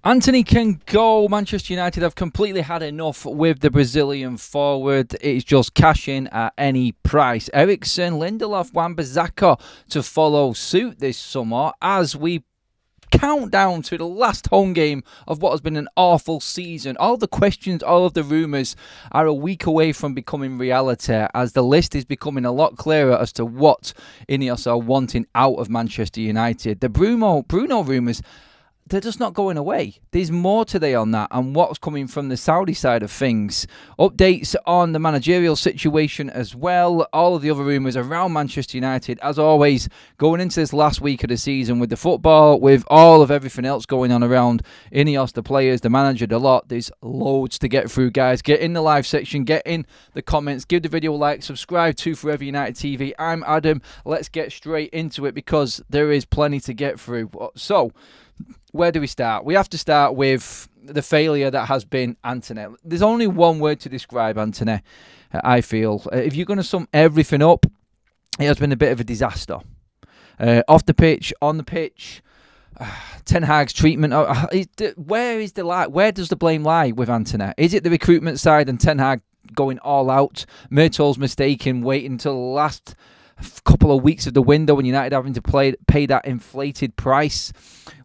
Antony can go. Manchester United have completely had enough with the Brazilian forward. It's just cash in at any price. Eriksen, Lindelof, Wan-Bissaka to follow suit this summer as we count down to the last home game of what has been an awful season. All the questions, all of the rumours are a week away from becoming reality as the list is becoming a lot clearer as to what Ineos are wanting out of Manchester United. The Bruno rumours, they're just not going away. There's more today on that and what's coming from the Saudi side of things. Updates on the managerial situation as well. All of the other rumours around Manchester United. As always, going into this last week of the season with the football, with all of everything else going on around Ineos, the players, the manager, the lot. There's loads to get through, guys. Get in the live section. Get in the comments. Give the video a like. Subscribe to Forever United TV. I'm Adam. Let's get straight into it because there is plenty to get through. So, where do we start? We have to start with the failure that has been Antony. There's only one word to describe Antony, I feel. If you're going to sum everything up, it has been a bit of a disaster. Off the pitch, on the pitch, Ten Hags treatment. Where is the lie? Where does the blame lie with Antony? Is it the recruitment side and Ten Hag going all out? Myrtle's mistake in waiting until the last couple of weeks of the window when United having to pay that inflated price?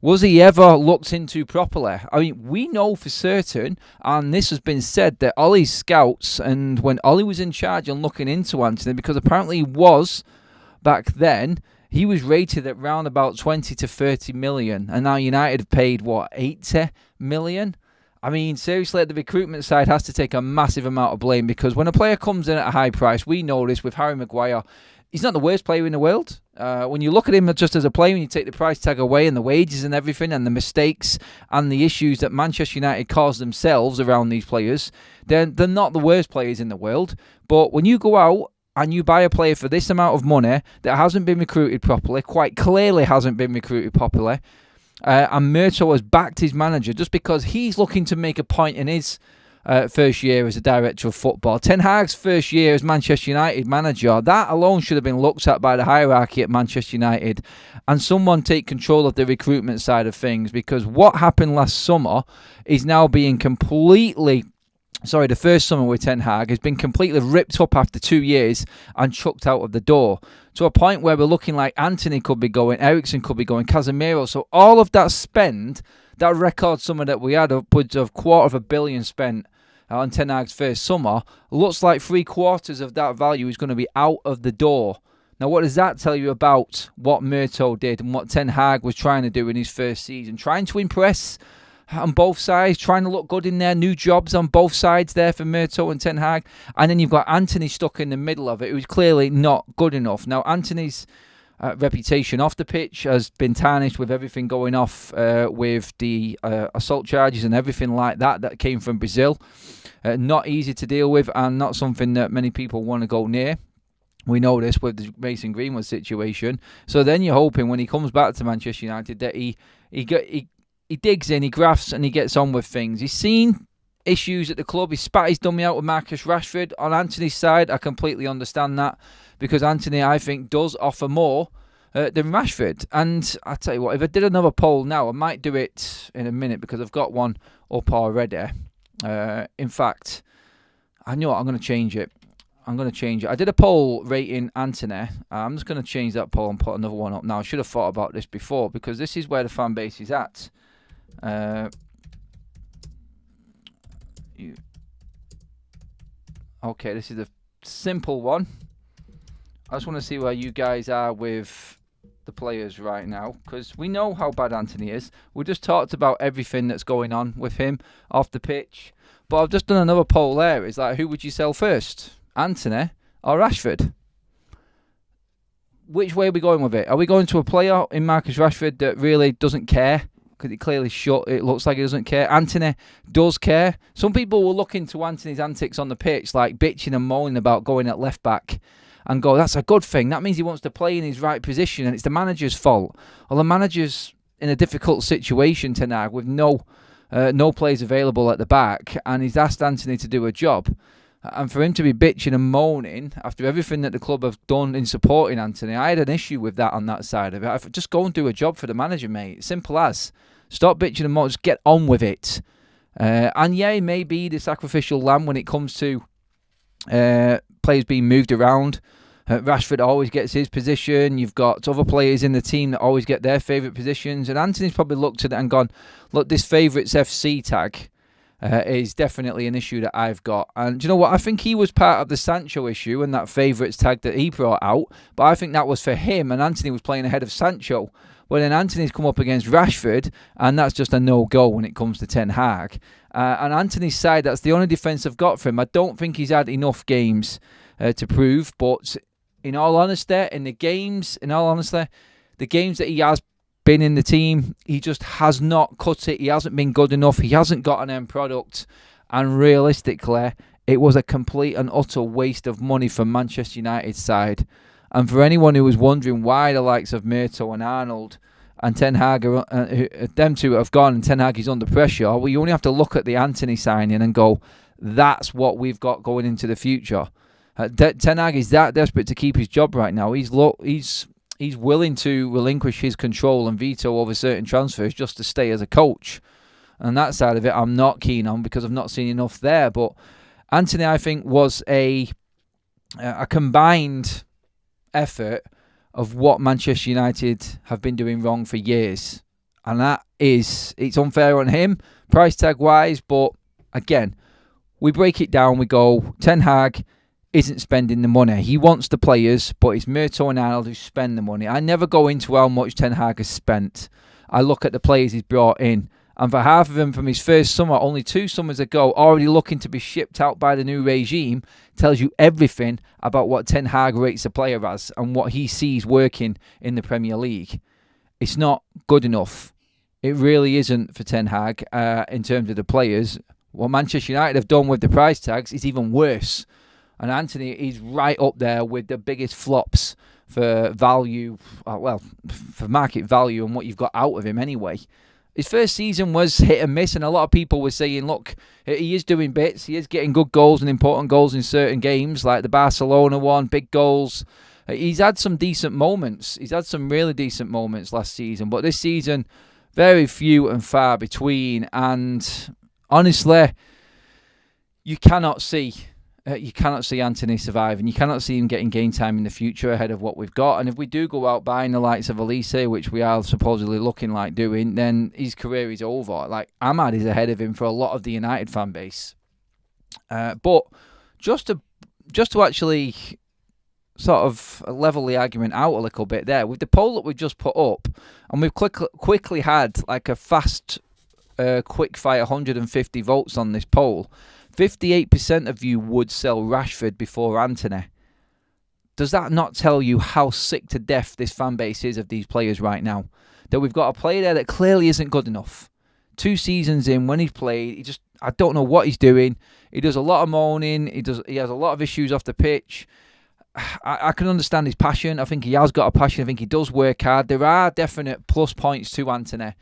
Was he ever looked into properly? I mean, we know for certain, and this has been said, that Ollie's scouts, and when Ollie was in charge and looking into Antony, because apparently he was back then, he was rated at round about 20 to 30 million, and now United have paid, 80 million? I mean, seriously, the recruitment side has to take a massive amount of blame, because when a player comes in at a high price, we know this with Harry Maguire, he's not the worst player in the world. When you look at him just as a player, when you take the price tag away and the wages and everything and the mistakes and the issues that Manchester United cause themselves around these players, then they're not the worst players in the world. But when you go out and you buy a player for this amount of money that hasn't been recruited properly, quite clearly hasn't been recruited properly, and Myrtle has backed his manager just because he's looking to make a point in his first year as a director of football. Ten Hag's first year as Manchester United manager, that alone should have been looked at by the hierarchy at Manchester United and someone take control of the recruitment side of things, because what happened last summer is now being completely... the first summer with Ten Hag has been completely ripped up after 2 years and chucked out of the door, to a point where we're looking like Antony could be going, Eriksen could be going, Casemiro. So all of that spend, that record summer that we had, upwards of $250 million spent on Ten Hag's first summer, looks like 3/4 of that value is going to be out of the door. Now, what does that tell you about what Myrtle did and what Ten Hag was trying to do in his first season? Trying to impress on both sides, trying to look good in there, new jobs on both sides there for Myrtle and Ten Hag. And then you've got Antony stuck in the middle of it, who's clearly not good enough. Now, Antony's reputation off the pitch has been tarnished with everything going off with the assault charges and everything like that came from Brazil. Not easy to deal with and not something that many people want to go near. We know this with the Mason Greenwood situation. So then you're hoping when he comes back to Manchester United that he digs in, he grafts and he gets on with things. He's seen issues at the club. He spat his dummy out with Marcus Rashford. On Antony's side, I completely understand that, because Antony, I think, does offer more than Rashford. And I tell you what, if I did another poll now, I might do it in a minute because I've got one up already. In fact, I know what, I'm going to change it. I did a poll rating Antony. I'm just going to change that poll and put another one up now. I should have thought about this before, because this is where the fan base is at. Okay, this is a simple one. I just want to see where you guys are with the players right now, because we know how bad Antony is. We just talked about everything that's going on with him off the pitch, but I've just done another poll there. It's like, who would you sell first, Antony or Rashford? Which way are we going with it? Are we going to a player in Marcus Rashford that really doesn't care? Because it clearly it looks like he doesn't care. Antony does care. Some people will look into Antony's antics on the pitch, like bitching and moaning about going at left back, and go, that's a good thing. That means he wants to play in his right position, and it's the manager's fault. Well, the manager's in a difficult situation tonight with no players available at the back, and he's asked Antony to do a job. And for him to be bitching and moaning after everything that the club have done in supporting Antony, I had an issue with that on that side of it. Just go and do a job for the manager, mate. Simple as. Stop bitching and moaning. Just get on with it. And yeah, he may be the sacrificial lamb when it comes to players being moved around. Rashford always gets his position. You've got other players in the team that always get their favourite positions. And Antony's probably looked at it and gone, look, this favourites FC tag is definitely an issue that I've got. And do you know what? I think he was part of the Sancho issue and that favourites tag that he brought out. But I think that was for him, and Antony was playing ahead of Sancho. Well, then Antony's come up against Rashford, and that's just a no-go when it comes to Ten Hag. And Antony's side, that's the only defence I've got for him. I don't think he's had enough games to prove, but in all honesty, the games that he has been in the team, he just has not cut it. He hasn't been good enough. He hasn't got an end product. And realistically, it was a complete and utter waste of money from Manchester United's side. And for anyone who was wondering why the likes of Murto and Arnold and Ten Hag, them two have gone and Ten Hag is under pressure, well, you only have to look at the Antony signing and go, that's what we've got going into the future. Ten Hag is that desperate to keep his job right now. He's willing to relinquish his control and veto over certain transfers just to stay as a coach. And that side of it I'm not keen on because I've not seen enough there. But Antony, I think, was a combined effort of what Manchester United have been doing wrong for years. And it's unfair on him, price tag wise. But again, we break it down. We go, Ten Hag isn't spending the money. He wants the players, but it's Murto and Arnold who spend the money. I never go into how much Ten Hag has spent. I look at the players he's brought in. And for half of them from his first summer, only 2 summers ago, already looking to be shipped out by the new regime, tells you everything about what Ten Hag rates a player as and what he sees working in the Premier League. It's not good enough. It really isn't for Ten Hag in terms of the players. What Manchester United have done with the price tags is even worse. And Antony is right up there with the biggest flops for value, for market value and what you've got out of him anyway. His first season was hit and miss, and a lot of people were saying, look, he is doing bits. He is getting good goals and important goals in certain games, like the Barcelona one, big goals. He's had some decent moments. He's had some really decent moments last season. But this season, very few and far between. And honestly, you cannot see Antony surviving. You cannot see him getting game time in the future ahead of what we've got. And if we do go out buying the likes of Elise, which we are supposedly looking like doing, then his career is over. Like, Ahmad is ahead of him for a lot of the United fan base. But just to actually sort of level the argument out a little bit there, with the poll that we've just put up, and we've quickly had like a fast, quick fire 150 votes on this poll, 58% of you would sell Rashford before Antony. Does that not tell you how sick to death this fan base is of these players right now? That we've got a player there that clearly isn't good enough. 2 seasons in, when he's played, I don't know what he's doing. He does a lot of moaning. He has a lot of issues off the pitch. I can understand his passion. I think he has got a passion. I think he does work hard. There are definite plus points to Antony.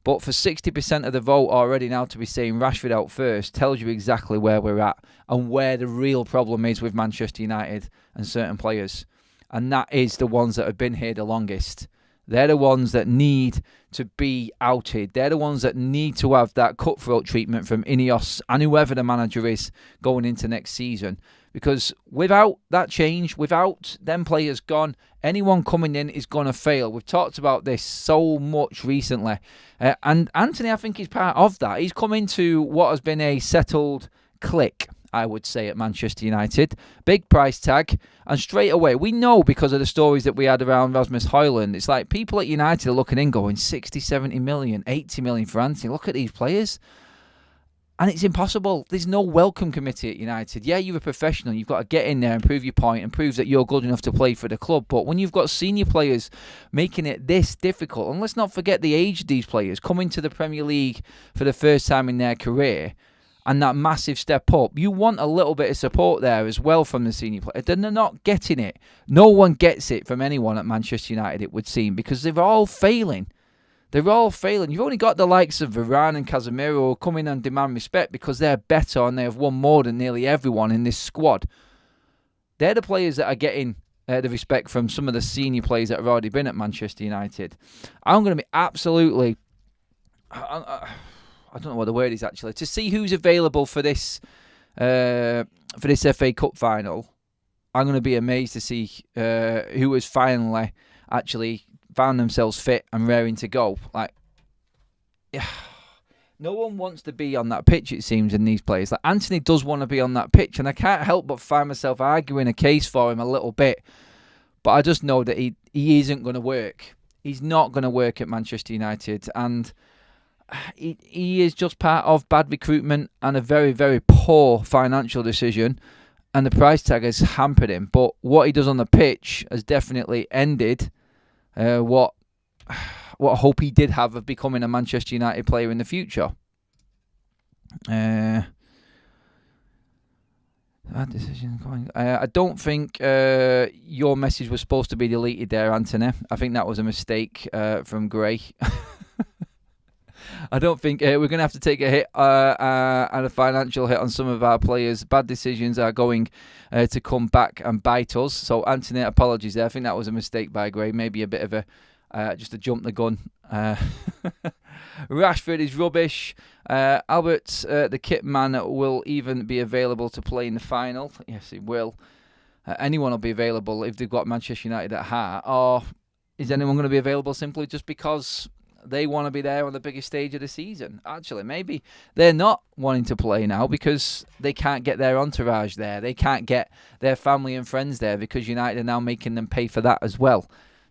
But for 60% of the vote already now to be saying Rashford out first tells you exactly where we're at and where the real problem is with Manchester United and certain players. And that is the ones that have been here the longest. They're the ones that need to be outed. They're the ones that need to have that cutthroat treatment from Ineos and whoever the manager is going into next season. Because without that change, without them players gone, anyone coming in is going to fail. We've talked about this so much recently. And Antony, I think, is part of that. He's come into what has been a settled clique, I would say, at Manchester United. Big price tag. And straight away, we know because of the stories that we had around Rasmus Højlund, it's like people at United are looking in going 60, 70 million, 80 million for Antony. Look at these players. And it's impossible. There's no welcome committee at United. Yeah, you're a professional. You've got to get in there and prove your point and prove that you're good enough to play for the club. But when you've got senior players making it this difficult, and let's not forget the age of these players, coming to the Premier League for the first time in their career, and that massive step up, you want a little bit of support there as well from the senior players. They're not getting it. No one gets it from anyone at Manchester United, it would seem, because they're all failing. They're all failing. You've only got the likes of Varane and Casemiro who come in and demand respect because they're better and they have won more than nearly everyone in this squad. They're the players that are getting the respect from some of the senior players that have already been at Manchester United. I'm going to be absolutely I don't know what the word is actually, to see who's available for this FA Cup final. I'm going to be amazed to see who has finally actually found themselves fit and raring to go. Like, yeah, no one wants to be on that pitch, it seems, in these players. Like, Antony does want to be on that pitch, and I can't help but find myself arguing a case for him a little bit. But I just know that he isn't going to work. He's not going to work at Manchester United, and he is just part of bad recruitment and a very, very poor financial decision. And the price tag has hampered him. But what he does on the pitch has definitely ended what hope he did have of becoming a Manchester United player in the future. Bad decision going. I don't think your message was supposed to be deleted there, Antony. I think that was a mistake from Gray. I don't think we're going to have to take a hit and a financial hit on some of our players. Bad decisions are going to come back and bite us. So, Antony, apologies there. I think that was a mistake by Gray. Maybe a bit of just a jump the gun. Rashford is rubbish. Albert, the kit man, will even be available to play in the final. Yes, he will. Anyone will be available if they've got Manchester United at heart. Or is anyone going to be available simply just because they want to be there on the biggest stage of the season? Actually, maybe they're not wanting to play now because they can't get their entourage there. They can't get their family and friends there because United are now making them pay for that as well.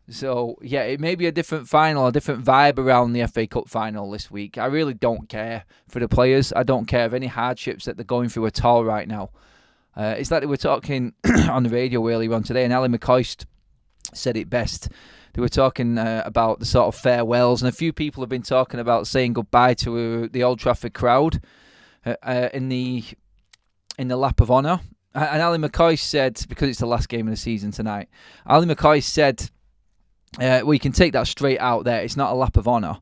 So, yeah, it may be a different final, a different vibe around the FA Cup final this week. I really don't care for the players. I don't care of any hardships that they're going through at all right now. It's like they were talking on the radio earlier on today, and Ali McCoist said it best. They were talking about the sort of farewells, and a few people have been talking about saying goodbye to the Old Trafford crowd in the lap of honour. And Ali McCoist said, because it's the last game of the season tonight, Ali McCoist said, well, you can take that straight out there. It's not a lap of honour.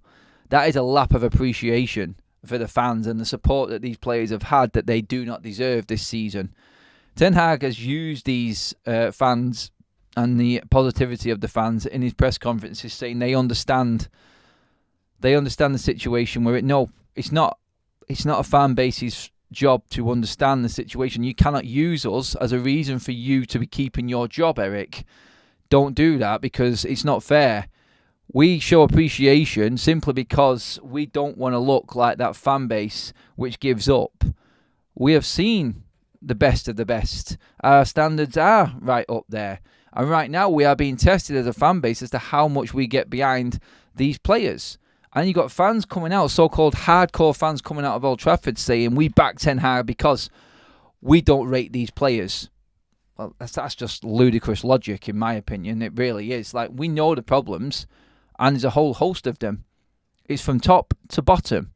That is a lap of appreciation for the fans and the support that these players have had that they do not deserve this season. Ten Hag has used these fans and the positivity of the fans in his press conferences, saying they understand the situation. Where it's not a fan base's job to understand the situation. You cannot use us as a reason for you to be keeping your job, Eric. Don't do that because it's not fair. We show appreciation simply because we don't want to look like that fan base which gives up. We have seen the best of the best. Our standards are right up there. And right now we are being tested as a fan base as to how much we get behind these players. And you've got fans coming out, so-called hardcore fans coming out of Old Trafford saying we back Ten Hag because we don't rate these players. Well, that's just ludicrous logic, in my opinion. It really is. Like, we know the problems, and there's a whole host of them. It's from top to bottom.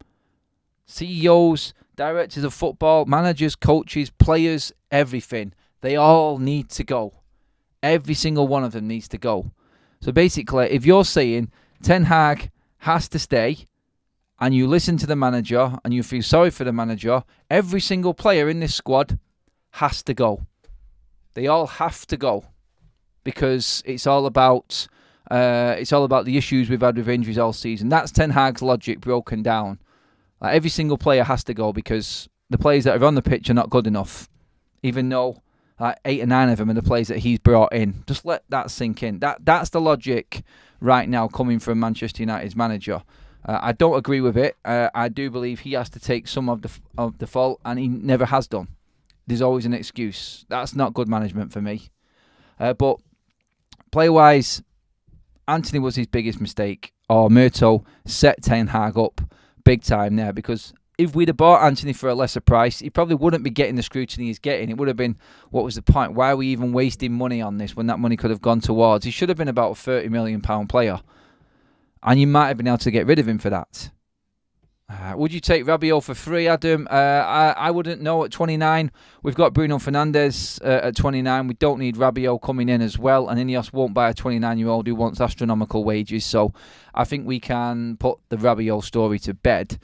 CEOs, directors of football, managers, coaches, players, everything. They all need to go. Every single one of them needs to go. So basically, if you're saying Ten Hag has to stay, and you listen to the manager, and you feel sorry for the manager, every single player in this squad has to go. They all have to go because it's all about the issues we've had with injuries all season. That's Ten Hag's logic broken down. Like, every single player has to go because the players that are on the pitch are not good enough, even though 8 or 9 of them are the players that he's brought in. Just let that sink in. That's the logic right now coming from Manchester United's manager. I don't agree with it. I do believe he has to take some of the fault, and he never has done. There's always an excuse. That's not good management for me. But player-wise, Antony was his biggest mistake. Or Murto set Ten Hag up big time there, because if we'd have bought Antony for a lesser price, he probably wouldn't be getting the scrutiny he's getting. It would have been, what was the point? Why are we even wasting money on this when that money could have gone towards? He should have been about a £30 million player. And you might have been able to get rid of him for that. Would you take Rabiot for free, Adam? I wouldn't know. At 29, we've got Bruno Fernandes at 29. We don't need Rabiot coming in as well. And Ineos won't buy a 29-year-old who wants astronomical wages. So I think we can put the Rabiot story to bed.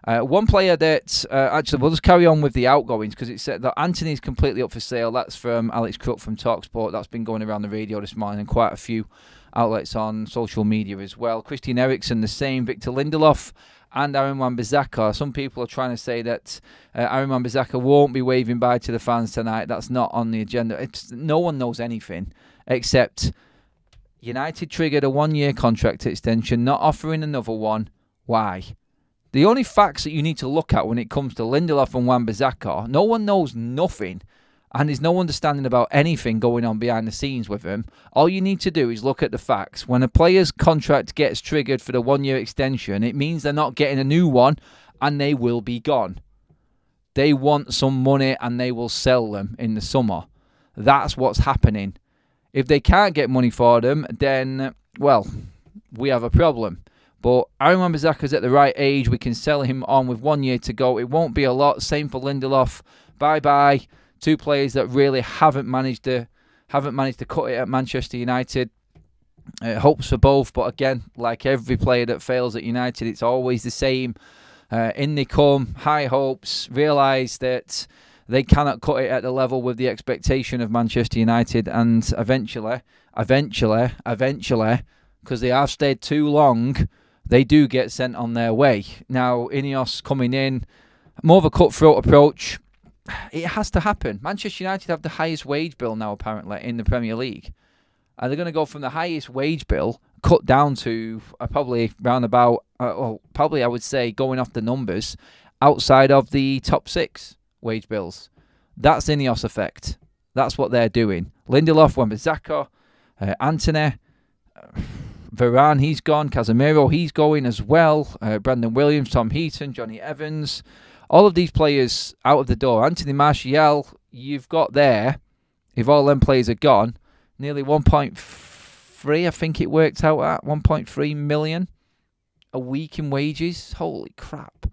One player that, actually, we'll just carry on with the outgoings because it said that Antony's completely up for sale. That's from Alex Crook from TalkSport. That's been going around the radio this morning and quite a few outlets on social media as well. Christian Eriksen the same. Victor Lindelof and Aaron Wan-Bissaka. Some people are trying to say that Aaron Wan-Bissaka won't be waving bye to the fans tonight. That's not on the agenda. No one knows anything except United triggered a 1-year contract extension, not offering another one. Why? The only facts that you need to look at when it comes to Lindelof and Wan-Bissaka, no one knows nothing, and there's no understanding about anything going on behind the scenes with them. All you need to do is look at the facts. When a player's contract gets triggered for the 1-year extension, it means they're not getting a new one, and they will be gone. They want some money, and they will sell them in the summer. That's what's happening. If they can't get money for them, then, well, we have a problem. But Aaron Wan-Bissaka's at the right age. We can sell him on with 1 year to go. It won't be a lot. Same for Lindelof. Bye-bye. Two players that really haven't managed to cut it at Manchester United. Hopes for both, but again, like every player that fails at United, it's always the same. In they come, high hopes, realise that they cannot cut it at the level with the expectation of Manchester United, and eventually, because they have stayed too long, they do get sent on their way. Now, Ineos coming in, more of a cutthroat approach. It has to happen. Manchester United have the highest wage bill now, apparently, in the Premier League. And they're going to go from the highest wage bill, cut down to probably round about, probably I would say, going off the numbers, outside of the top 6 wage bills. That's Ineos effect. That's what they're doing. Lindelof, Wan-Bissaka, Antony, Varane, he's gone. Casemiro, he's going as well. Brandon Williams, Tom Heaton, Johnny Evans. All of these players out of the door. Anthony Martial, you've got there. If all them players are gone, nearly 1.3, I think it worked out at 1.3 million a week in wages. Holy crap.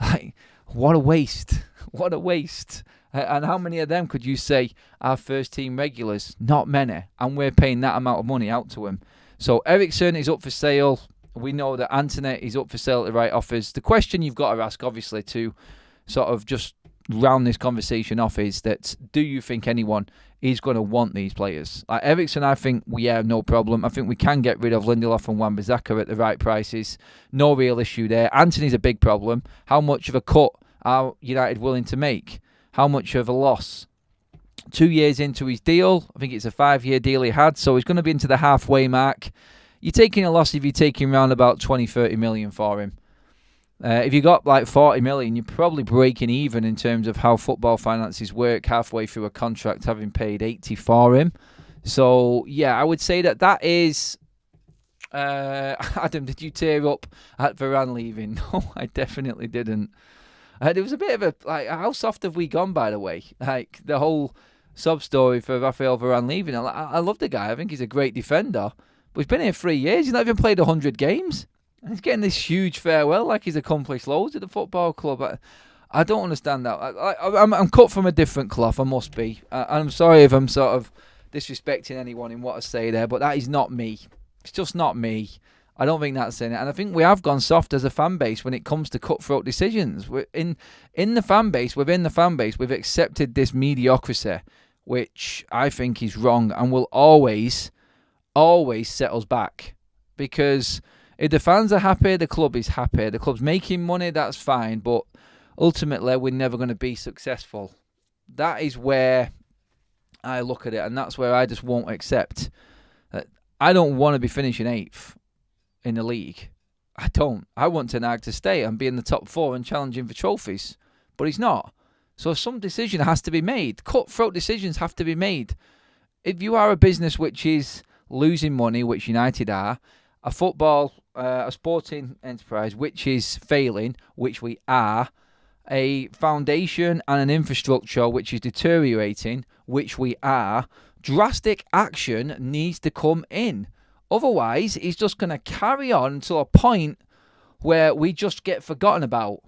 Like, what a waste. What a waste. And how many of them could you say are first team regulars? Not many. And we're paying that amount of money out to him. So Eriksen is up for sale. We know that Antony is up for sale at the right offers. The question you've got to ask, obviously, to sort of just round this conversation off is that, do you think anyone is going to want these players? Like Eriksen, I think we have no problem. I think we can get rid of Lindelof and Wan-Bissaka at the right prices. No real issue there. Antony's a big problem. How much of a cut are United willing to make? How much of a loss? 2 years into his deal, I think it's a 5-year deal he had, so he's going to be into the halfway mark. You're taking a loss if you're taking around about 20-30 million for him. If you got like 40 million, you're probably breaking even in terms of how football finances work halfway through a contract, having paid 80 for him. So, yeah, I would say that is... Adam, did you tear up at Varane leaving? No, I definitely didn't. There was a bit of a... like, how soft have we gone, by the way? Like, the whole sub-story for Raphael Varane leaving. I love the guy. I think he's a great defender. But he's been here 3 years. He's not even played 100 games. And he's getting this huge farewell like he's accomplished loads at the football club. I don't understand that. I'm cut from a different cloth, I must be. I'm sorry if I'm sort of disrespecting anyone in what I say there, but that is not me. It's just not me. I don't think that's in it. And I think we have gone soft as a fan base when it comes to cutthroat decisions. In the fan base, within the fan base, we've accepted this mediocrity, which I think is wrong and will always set us back. Because if the fans are happy, the club is happy. The club's making money, that's fine. But ultimately, we're never going to be successful. That is where I look at it. And that's where I just won't accept. I don't want to be finishing 8th in the league. I don't. I want Ten Hag to stay and be in the top 4 and challenging for trophies. But he's not. So some decision has to be made. Cutthroat decisions have to be made. If you are a business which is losing money, which United are, a sporting enterprise which is failing, which we are, a foundation and an infrastructure which is deteriorating, which we are, drastic action needs to come in. Otherwise, it's just going to carry on to a point where we just get forgotten about.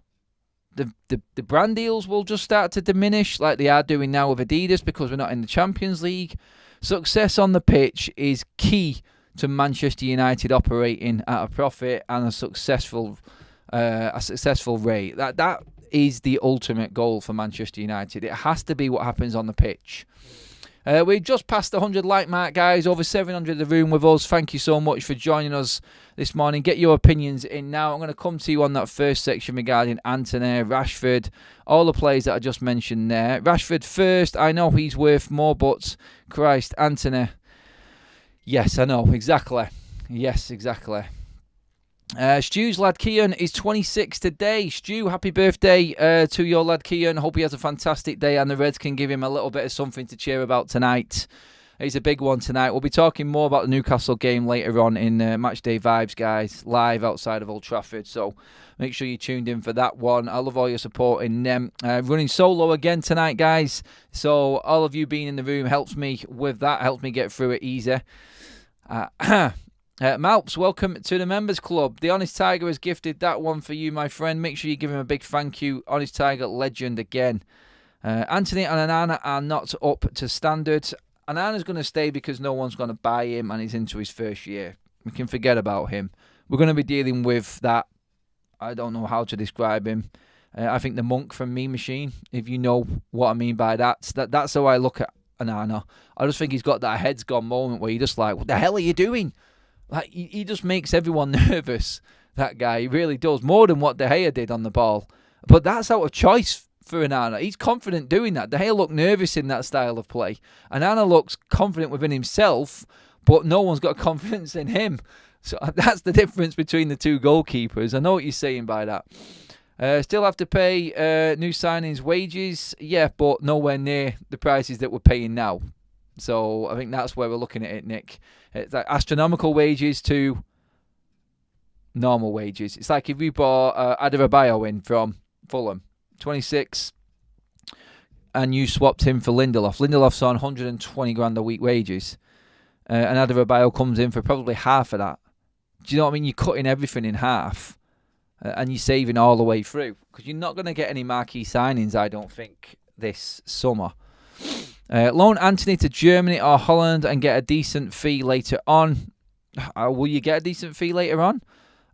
The brand deals will just start to diminish like they are doing now with Adidas because we're not in the Champions League. Success on the pitch is key to Manchester United operating at a profit and a successful rate. That is the ultimate goal for Manchester United. It has to be what happens on the pitch. We just passed the 100 like mark, guys. Over 700 in the room with us. Thank you so much for joining us this morning. Get your opinions in now. I'm going to come to you on that first section regarding Antony, Rashford, all the players that I just mentioned there. Rashford first. I know he's worth more, but Christ, Antony. Yes, I know. Exactly. Yes, exactly. Stu's lad Kian is 26 today. Stu, happy birthday to your lad Kian. Hope he has a fantastic day and the Reds can give him a little bit of something to cheer about tonight. It's a big one tonight. We'll be talking more about the Newcastle game later on in Matchday Vibes, guys, live outside of Old Trafford. So make sure you tuned in for that one. I love all your support in them. Running solo again tonight, guys. So all of you being in the room helps me with that, helps me get through it easy. Malps, welcome to the Members Club. The Honest Tiger has gifted that one for you, my friend. Make sure you give him a big thank you. Honest Tiger, legend again. Antony and Onana are not up to standard. Onana's going to stay because no one's going to buy him and he's into his first year. We can forget about him. We're going to be dealing with that. I don't know how to describe him. I think the monk from Meme Machine, if you know what I mean by that. That's how I look at Onana. I just think he's got that head's gone moment where you're just like, what the hell are you doing? Like, he just makes everyone nervous, that guy. He really does, more than what De Gea did on the ball. But that's out of choice for Onana. He's confident doing that. De Gea looked nervous in that style of play. Onana looks confident within himself, but no one's got confidence in him. So that's the difference between the two goalkeepers. I know what you're saying by that. Still have to pay new signings wages. Yeah, but nowhere near the prices that we're paying now. So I think that's where we're looking at it, Nick. It's like astronomical wages to normal wages. It's like if we bought Adebayo in from Fulham, 26, and you swapped him for Lindelof. Lindelof's on 120 grand a week wages, and Adebayo comes in for probably half of that. Do you know what I mean? You're cutting everything in half, and you're saving all the way through because you're not going to get any marquee signings, I don't think, this summer. Loan Antony to Germany or Holland and get a decent fee later on. Will you get a decent fee later on?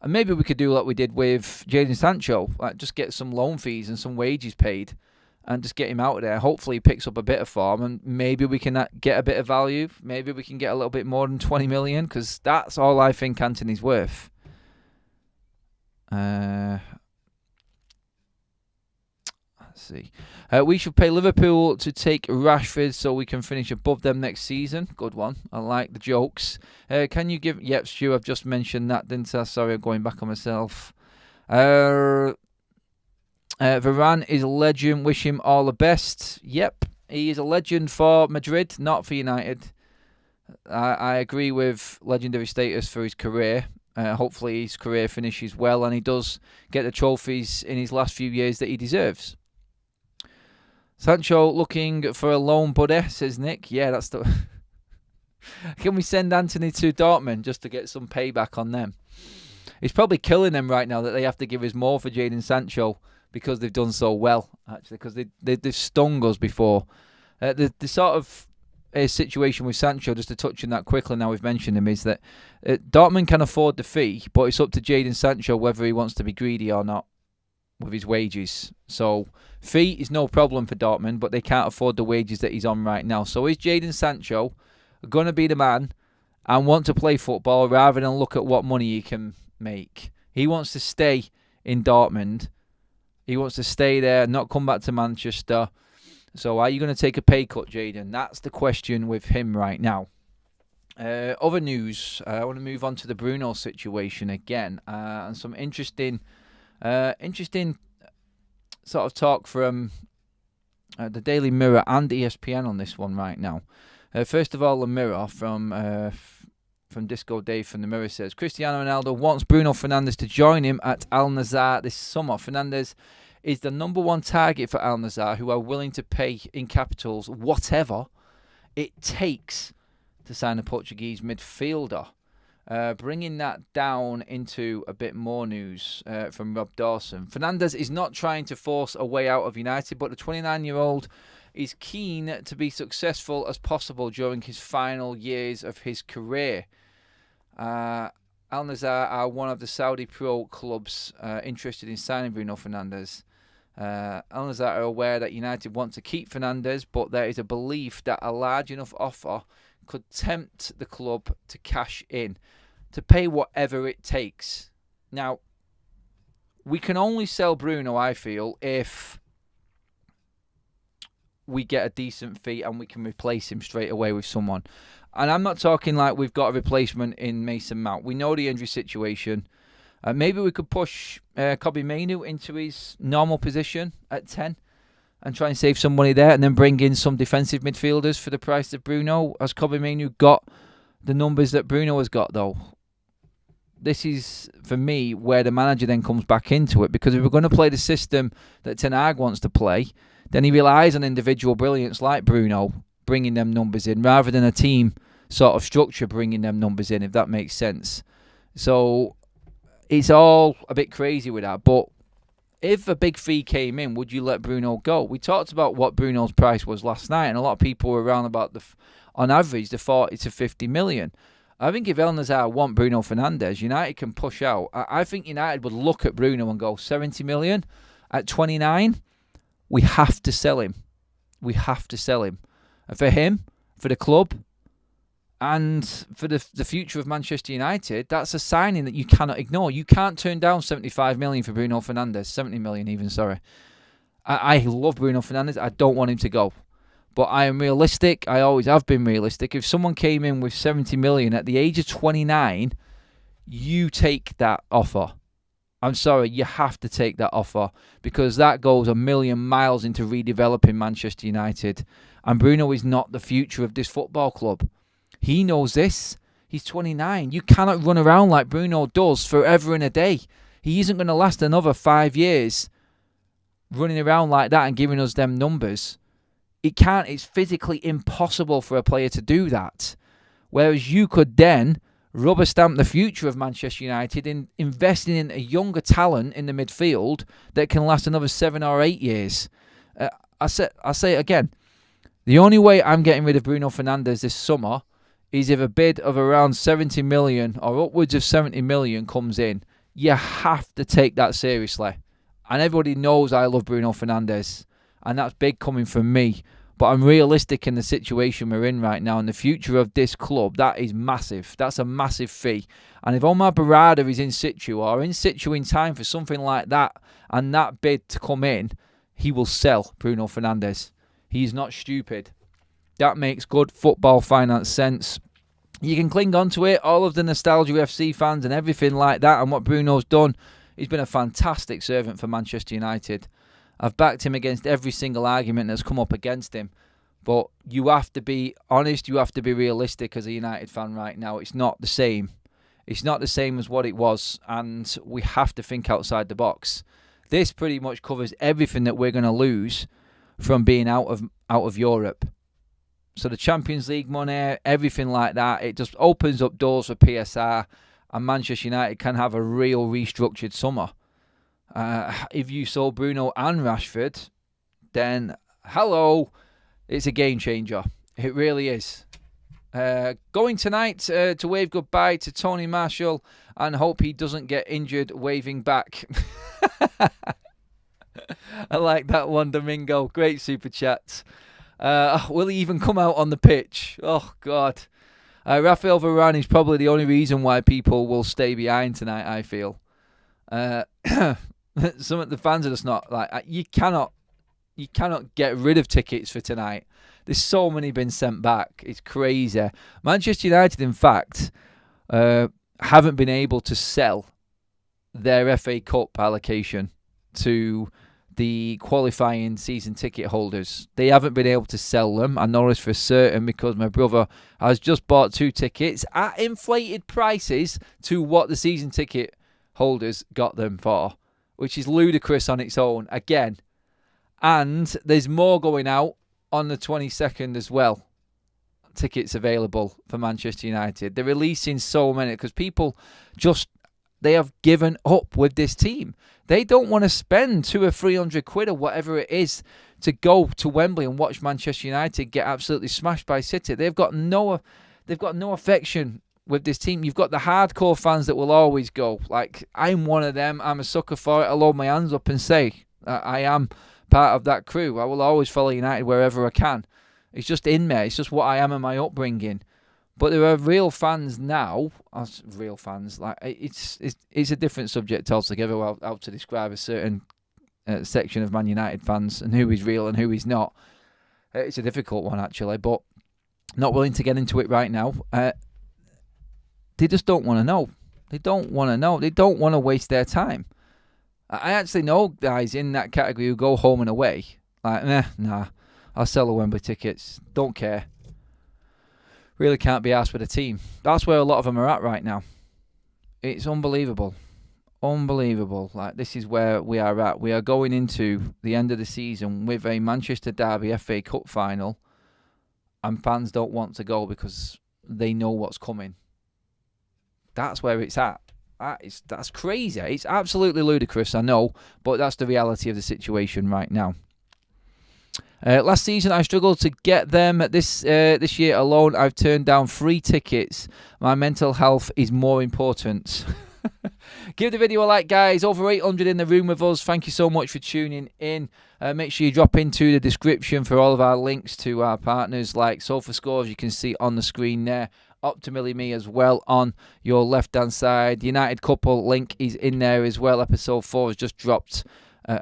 And maybe we could do like we did with Jadon Sancho. Like just get some loan fees and some wages paid and just get him out of there. Hopefully he picks up a bit of form and maybe we can get a bit of value. Maybe we can get a little bit more than 20 million because that's all I think Antony's worth. See. We should pay Liverpool to take Rashford so we can finish above them next season. Good one. I like the jokes. Can you give... Yep, Stu, I've just mentioned that, didn't I? Sorry, I'm going back on myself. Varane is a legend. Wish him all the best. Yep, he is a legend for Madrid, not for United. I agree with legendary status for his career. Hopefully his career finishes well and he does get the trophies in his last few years that he deserves. Sancho looking for a loan buddy, says Nick. Yeah, that's the... Can we send Antony to Dortmund just to get some payback on them? It's probably killing them right now that they have to give us more for Jadon Sancho because they've done so well, actually, because they've stung us before. The sort of situation with Sancho, just to touch on that quickly now we've mentioned him, is that Dortmund can afford the fee, but it's up to Jadon Sancho whether he wants to be greedy or not with his wages. So fee is no problem for Dortmund, but they can't afford the wages that he's on right now. So is Jadon Sancho going to be the man and want to play football rather than look at what money he can make? He wants to stay in Dortmund. He wants to stay there, not come back to Manchester. So are you going to take a pay cut, Jadon? That's the question with him right now. Other news. I want to move on to the Bruno situation again. And some interesting sort of talk from the Daily Mirror and ESPN on this one right now. First of all, the Mirror from Disco Dave from the Mirror says, Cristiano Ronaldo wants Bruno Fernandes to join him at Al Nassr this summer. Fernandes is the number one target for Al Nassr, who are willing to pay in capitals whatever it takes to sign a Portuguese midfielder. Bringing that down into a bit more news from Rob Dawson. Fernandes is not trying to force a way out of United, but the 29-year-old is keen to be successful as possible during his final years of his career. Al Nassr are one of the Saudi pro clubs interested in signing Bruno Fernandes. Owners are aware that United want to keep Fernandes, but there is a belief that a large enough offer could tempt the club to cash in, to pay whatever it takes. Now, we can only sell Bruno, I feel, if we get a decent fee and we can replace him straight away with someone. And I'm not talking like we've got a replacement in Mason Mount. We know the injury situation. Maybe we could push Kobbie Mainoo into his normal position at 10 and try and save some money there, and then bring in some defensive midfielders for the price of Bruno. Has Kobbie Mainoo got the numbers that Bruno has got, though? This is, for me, where the manager then comes back into it, because if we're going to play the system that Ten Hag wants to play, then he relies on individual brilliance like Bruno bringing them numbers in, rather than a team sort of structure bringing them numbers in, if that makes sense. So it's all a bit crazy with that. But if a big fee came in, would you let Bruno go? We talked about what Bruno's price was last night, and a lot of people were around about, on average, the 40 to 50 million. I think if El Nazar want Bruno Fernandes, United can push out. I think United would look at Bruno and go, 70 million at 29, we have to sell him. We have to sell him. And for him, for the club, and for the future of Manchester United, that's a signing that you cannot ignore. You can't turn down 75 million for Bruno Fernandes. 70 million even, sorry. I love Bruno Fernandes. I don't want him to go. But I am realistic. I always have been realistic. If someone came in with 70 million at the age of 29, you take that offer. I'm sorry, you have to take that offer, because that goes a million miles into redeveloping Manchester United. And Bruno is not the future of this football club. He knows this. He's 29. You cannot run around like Bruno does forever and a day. He isn't going to last another 5 years running around like that and giving us them numbers. It can't. It's physically impossible for a player to do that. Whereas you could then rubber stamp the future of Manchester United in investing in a younger talent in the midfield that can last another 7 or 8 years. I say it again. The only way I'm getting rid of Bruno Fernandes this summer is if a bid of around 70 million or upwards of 70 million comes in. You have to take that seriously. And everybody knows I love Bruno Fernandes. And that's big coming from me. But I'm realistic in the situation we're in right now. And the future of this club, that is massive. That's a massive fee. And if Omar Barada is in situ, or in situ in time for something like that, and that bid to come in, he will sell Bruno Fernandes. He's not stupid. That makes good football finance sense. You can cling on to it, all of the nostalgia FC fans and everything like that, and what Bruno's done. He's been a fantastic servant for Manchester United. I've backed him against every single argument that's come up against him. But you have to be honest, you have to be realistic as a United fan right now. It's not the same. It's not the same as what it was, and we have to think outside the box. This pretty much covers everything that we're going to lose from being out of Europe. So the Champions League money, everything like that, it just opens up doors for PSR, and Manchester United can have a real restructured summer. If you sold Bruno and Rashford, then hello, it's a game changer. It really is. Going tonight to wave goodbye to Tony Marshall and hope he doesn't get injured waving back. I like that one, Domingo. Great super chat. Will he even come out on the pitch? Oh, God. Rafael Varane is probably the only reason why people will stay behind tonight, I feel. Some of the fans are just not like, you cannot get rid of tickets for tonight. There's so many been sent back. It's crazy. Manchester United, in fact, haven't been able to sell their FA Cup allocation to the qualifying season ticket holders. They haven't been able to sell them. I know this for certain because my brother has just bought 2 tickets at inflated prices to what the season ticket holders got them for, which is ludicrous on its own again. And there's more going out on the 22nd as well. Tickets available for Manchester United. They're releasing so many because people they have given up with this team. They don't want to spend 200 or 300 quid or whatever it is to go to Wembley and watch Manchester United get absolutely smashed by City. They've got no affection with this team. You've got the hardcore fans that will always go. Like, I'm one of them. I'm a sucker for it. I'll hold my hands up and say, I am part of that crew. I will always follow United wherever I can. It's just in me. It's just what I am in my upbringing. But there are real fans now. Real fans, like it's a different subject altogether. How to describe a certain section of Man United fans and who is real and who is not. It's a difficult one actually, but not willing to get into it right now. They just don't want to know. They don't want to know. They don't want to waste their time. I actually know guys in that category who go home and away. Like, nah, I'll sell the Wembley tickets. Don't care. Really can't be asked with a team. That's where a lot of them are at right now. It's unbelievable. Unbelievable. Like, this is where we are at. We are going into the end of the season with a Manchester Derby FA Cup final, and fans don't want to go because they know what's coming. That's where it's at. That's crazy. It's absolutely ludicrous, I know, but that's the reality of the situation right now. Last season, I struggled to get them. This year alone, I've turned down 3 tickets. My mental health is more important. Give the video a like, guys. Over 800 in the room with us. Thank you so much for tuning in. Make sure you drop into the description for all of our links to our partners like SofaScore, as you can see on the screen there. Optimally Me as well on your left-hand side. The United Couple link is in there as well. Episode 4 has just dropped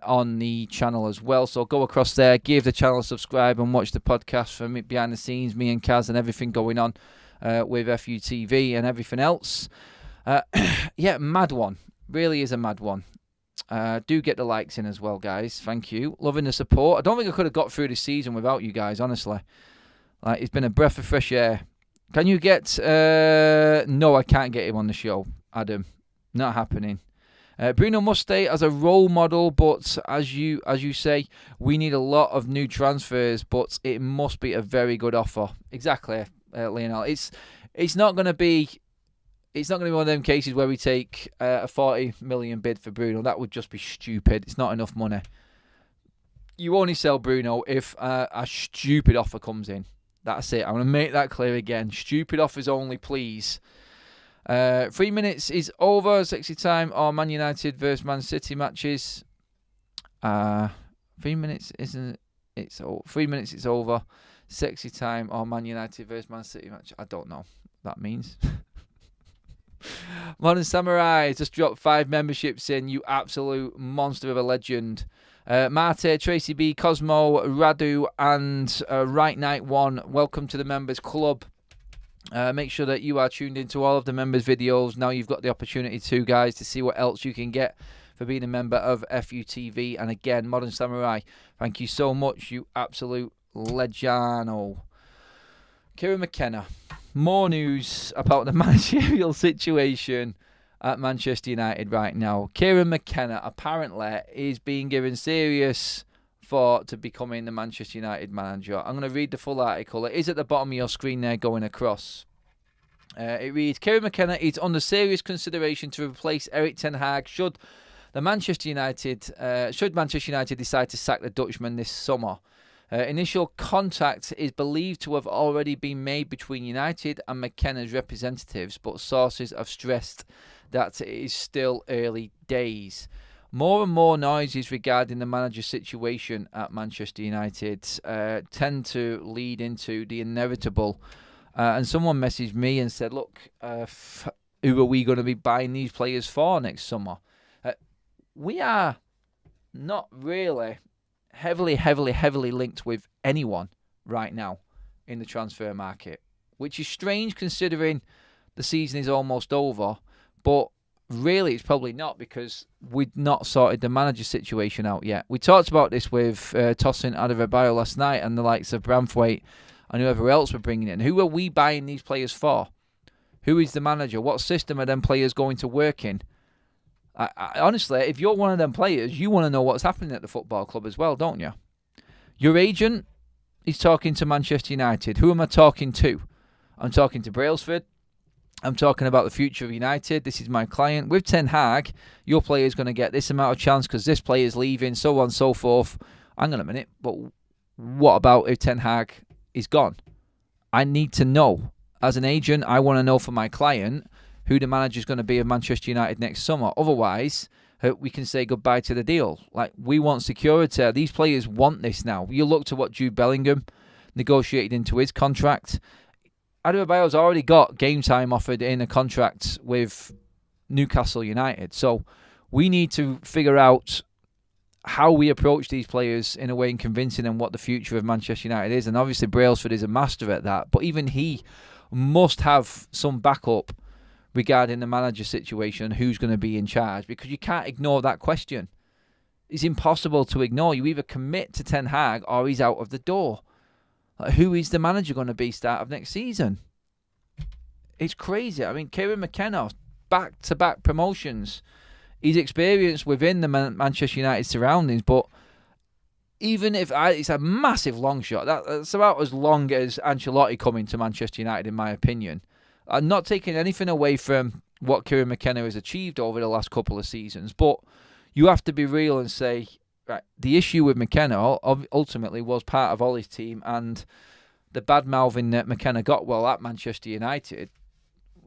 on the channel as well. So go across there, give the channel a subscribe and watch the podcast from behind the scenes, me and Kaz and everything going on with FUTV and everything else. Yeah, mad one. Really is a mad one. Do get the likes in as well, guys. Thank you. Loving the support. I don't think I could have got through this season without you guys, honestly. Like, it's been a breath of fresh air. Can you get... No, I can't get him on the show, Adam. Not happening. Bruno must stay as a role model, but as you say, we need a lot of new transfers, but it must be a very good offer. Exactly, Lionel. It's not going to be one of them cases where we take a 40 million bid for Bruno. That would just be stupid. It's not enough money. You only sell Bruno if a stupid offer comes in. That's it. I'm going to make that clear again. Stupid offers only, please. 3 minutes is over. Sexy time or Man United versus Man City matches. 3 minutes isn't. It's 3 minutes. It's over. Sexy time or Man United versus Man City match. I don't know what that means. Modern Samurai just dropped 5 memberships in. You absolute monster of a legend. Marte, Tracy B, Cosmo, Radu, and Right Night 1. Welcome to the members club. Make sure that you are tuned into all of the members' videos. Now you've got the opportunity to, guys, to see what else you can get for being a member of FUTV. And again, Modern Samurai, thank you so much, you absolute legend. Kieran Mckenna. More news about the managerial situation at Manchester United right now. Kieran Mckenna apparently is being given serious thought to becoming the Manchester United manager. I'm going to read the full article. It is at the bottom of your screen there going across. It reads, Kieran Mckenna is under serious consideration to replace Erik Ten Hag should Manchester United decide to sack the Dutchman this summer. Initial contact is believed to have already been made between United and McKenna's representatives, but sources have stressed that it is still early days. More and more noises regarding the manager's situation at Manchester United tend to lead into the inevitable. And someone messaged me and said, look, who are we going to be buying these players for next summer? We are not really heavily linked with anyone right now in the transfer market, which is strange considering the season is almost over, but really it's probably not, because we've not sorted the manager situation out yet. We talked about this with Tosin Adebayo last night and the likes of Branthwaite and whoever else we're bringing in. Who are we buying these players for? Who is the manager? What system are them players going to work in? I honestly, if you're one of them players, you want to know what's happening at the football club as well, don't you? Your agent is talking to Manchester United. Who am I talking to? I'm talking to Brailsford. I'm talking about the future of United. This is my client. With Ten Hag, your player is going to get this amount of chance because this player is leaving, so on and so forth. Hang on a minute, but what about if Ten Hag is gone? I need to know. As an agent, I want to know for my client who the manager is going to be of Manchester United next summer. Otherwise, we can say goodbye to the deal. Like, we want security. These players want this now. You look to what Jude Bellingham negotiated into his contract. Adebayo's already got game time offered in a contract with Newcastle United. So we need to figure out how we approach these players in a way and convincing them what the future of Manchester United is. And obviously Brailsford is a master at that. But even he must have some backup regarding the manager situation, who's going to be in charge, because you can't ignore that question. It's impossible to ignore. You either commit to Ten Hag or he's out of the door. Like, who is the manager going to be start of next season? It's crazy. I mean, Kieran McKenna, back-to-back promotions. He's experienced within the Manchester United surroundings, but even if it's a massive long shot, that's about as long as Ancelotti coming to Manchester United, in my opinion. I'm not taking anything away from what Kieran McKenna has achieved over the last couple of seasons, but you have to be real and say, right, the issue with McKenna ultimately was part of Ollie's team, and the bad mouthing that McKenna got at Manchester United,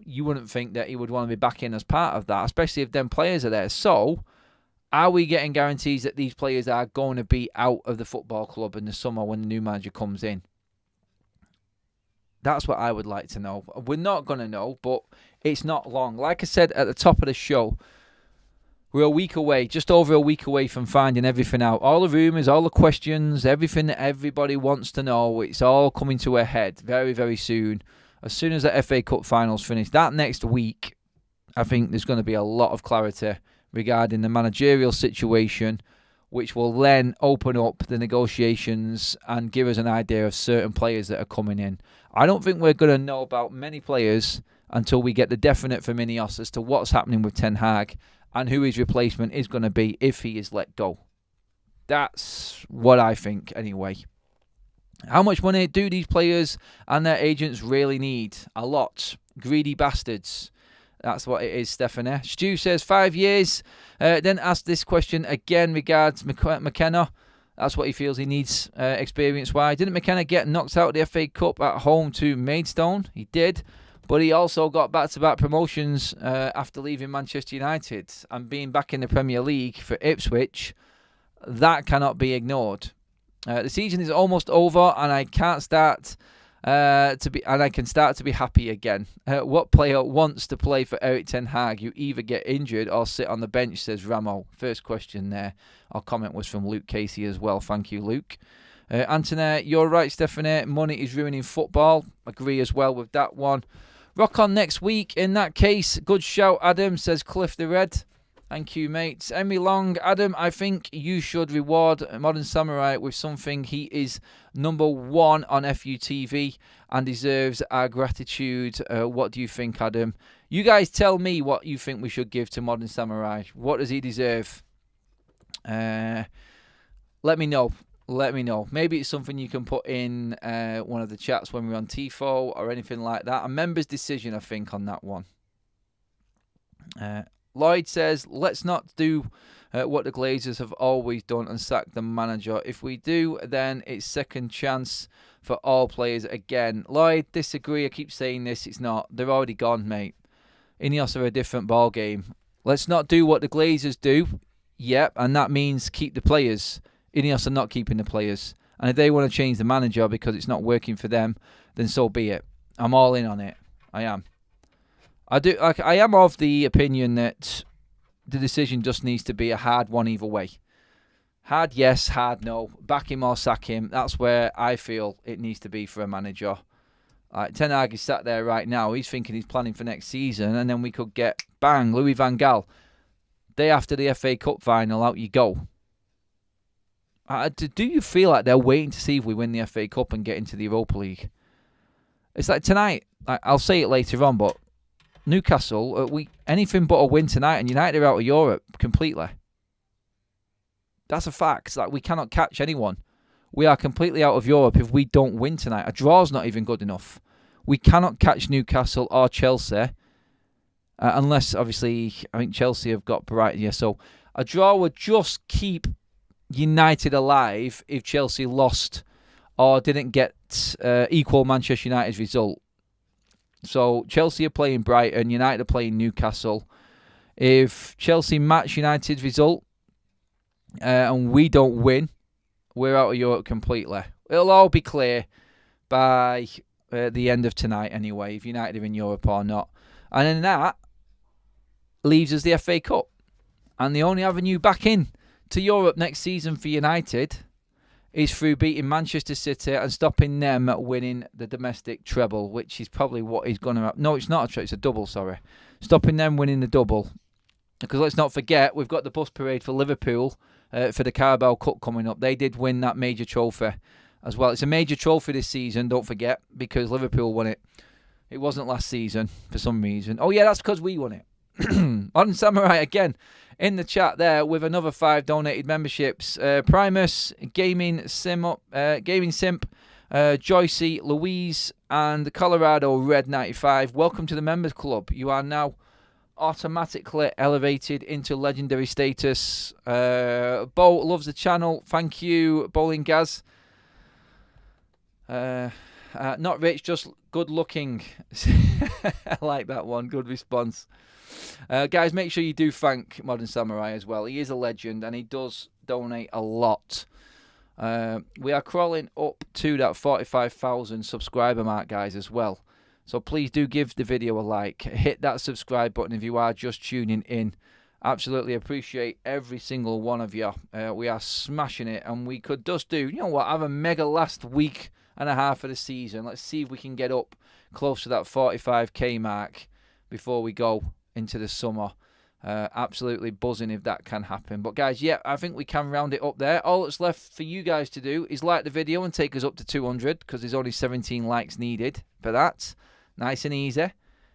you wouldn't think that he would want to be back in as part of that, especially if them players are there. So, are we getting guarantees that these players are going to be out of the football club in the summer when the new manager comes in? That's what I would like to know. We're not going to know, but it's not long. Like I said at the top of the show, we're a week away, just over a week away from finding everything out. All the rumours, all the questions, everything that everybody wants to know, it's all coming to a head very, very soon. As soon as the FA Cup finals finish, that next week, I think there's going to be a lot of clarity regarding the managerial situation, which will then open up the negotiations and give us an idea of certain players that are coming in. I don't think we're going to know about many players until we get the definite from Ineos as to what's happening with Ten Hag and who his replacement is going to be if he is let go. That's what I think anyway. How much money do these players and their agents really need? A lot. Greedy bastards. That's what it is, Stephanie. Stu says 5 years. Then asked this question again regards McKenna. That's what he feels he needs experience-wise. Didn't McKenna get knocked out of the FA Cup at home to Maidstone? He did. But he also got back-to-back promotions after leaving Manchester United and being back in the Premier League for Ipswich. That cannot be ignored. The season is almost over, and I can start to be happy again. What player wants to play for Erik Ten Hag? You either get injured or sit on the bench, says Ramo. First question there. Our comment was from Luke Casey as well. Thank you, Luke. Antony, you're right, Stephanie. Money is ruining football. Agree as well with that one. Rock on next week. In that case, good shout, Adam, says Cliff the Red. Thank you, mates. Emmy Long, Adam, I think you should reward Modern Samurai with something. He is number one on FUTV and deserves our gratitude. What do you think, Adam? You guys tell me what you think we should give to Modern Samurai. What does he deserve? Let me know. Let me know. Maybe it's something you can put in one of the chats when we're on TIFO or anything like that. A member's decision, I think, on that one. Lloyd says, let's not do what the Glazers have always done and sack the manager. If we do, then it's second chance for all players again. Lloyd, disagree. I keep saying this. It's not. They're already gone, mate. Ineos are a different ball game. Let's not do what the Glazers do. Yep, and that means keep the players. Ineos are not keeping the players. And if they want to change the manager because it's not working for them, then so be it. I'm all in on it. I am. I am of the opinion that the decision just needs to be a hard one either way. Hard yes, hard no. Back him or sack him. That's where I feel it needs to be for a manager. Ten Hag is sat there right now. He's thinking he's planning for next season, and then we could get, bang, Louis van Gaal. Day after the FA Cup final, out you go. Do you feel like they're waiting to see if we win the FA Cup and get into the Europa League? It's like tonight, I'll say it later on, but Newcastle, anything but a win tonight, and United are out of Europe completely. That's a fact. It's like we cannot catch anyone. We are completely out of Europe if we don't win tonight. A draw's not even good enough. We cannot catch Newcastle or Chelsea, unless, obviously, I think Chelsea have got Brighton. Yeah, so a draw would just keep United alive if Chelsea lost or didn't get equal Manchester United's result. So Chelsea are playing Brighton, United are playing Newcastle. If Chelsea match United's result and we don't win, we're out of Europe completely. It'll all be clear by the end of tonight anyway, if United are in Europe or not. And then that leaves us the FA Cup. And the only avenue back in to Europe next season for United is through beating Manchester City and stopping them winning the domestic treble, which is probably what is going to happen. No, it's not a treble, it's a double, sorry. Stopping them winning the double. Because let's not forget, we've got the bus parade for Liverpool for the Carabao Cup coming up. They did win that major trophy as well. It's a major trophy this season, don't forget, because Liverpool won it. It wasn't last season for some reason. Oh yeah, that's because we won it. Modern Samurai again in the chat there with another 5 donated memberships. Primus, Gaming Simp, Joycey, Louise, and Colorado Red 95. Welcome to the members club. You are now automatically elevated into legendary status. Bo loves the channel. Thank you, Bowling Gaz. Not rich, just good looking. I like that one. Good response. Guys, make sure you do thank Modern Samurai as well. He is a legend and he does donate a lot. We are crawling up to that 45,000 subscriber mark, guys, as well. So please do give the video a like. Hit that subscribe button if you are just tuning in. Absolutely appreciate every single one of you. We are smashing it, and we could just do, you know what, have a mega last week and a half of the season. Let's see if we can get up close to that 45k mark before we go into the summer. Absolutely buzzing if that can happen. But guys, yeah, I think we can round it up there. All that's left for you guys to do is like the video and take us up to 200, because there's only 17 likes needed for that. Nice and easy.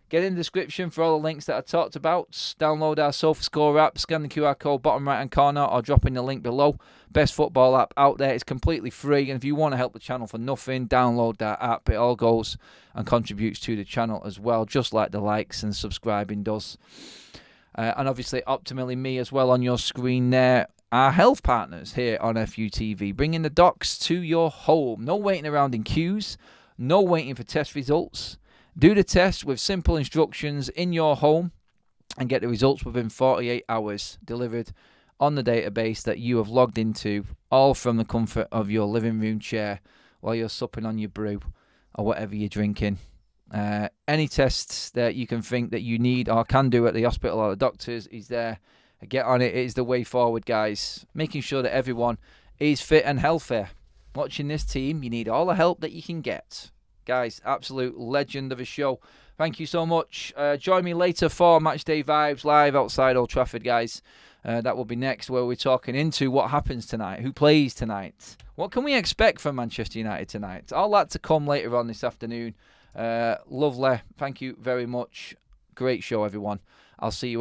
Get in the description for all the links that I talked about. Download our SofaScore app, scan the QR code bottom right hand corner, or drop in the link below. Best football app out there. It's completely free, and if you want to help the channel for nothing, download that app. It all goes and contributes to the channel as well, just like the likes and subscribing does. And obviously, optimally me as well on your screen there. Our health partners here on FUTV, bringing the docs to your home. No waiting around in queues. No waiting for test results. Do the test with simple instructions in your home and get the results within 48 hours, delivered on the database that you have logged into, all from the comfort of your living room chair while you're supping on your brew or whatever you're drinking. Any tests that you can think that you need or can do at the hospital or the doctors is there. Get on it. It is the way forward, guys. Making sure that everyone is fit and healthy. Watching this team, you need all the help that you can get. Guys, absolute legend of a show. Thank you so much. Join me later for Matchday Vibes live outside Old Trafford, guys. That will be next, where we're talking into what happens tonight, who plays tonight, what can we expect from Manchester United tonight. All that to come later on this afternoon. Lovely. Thank you very much. Great show, everyone. I'll see you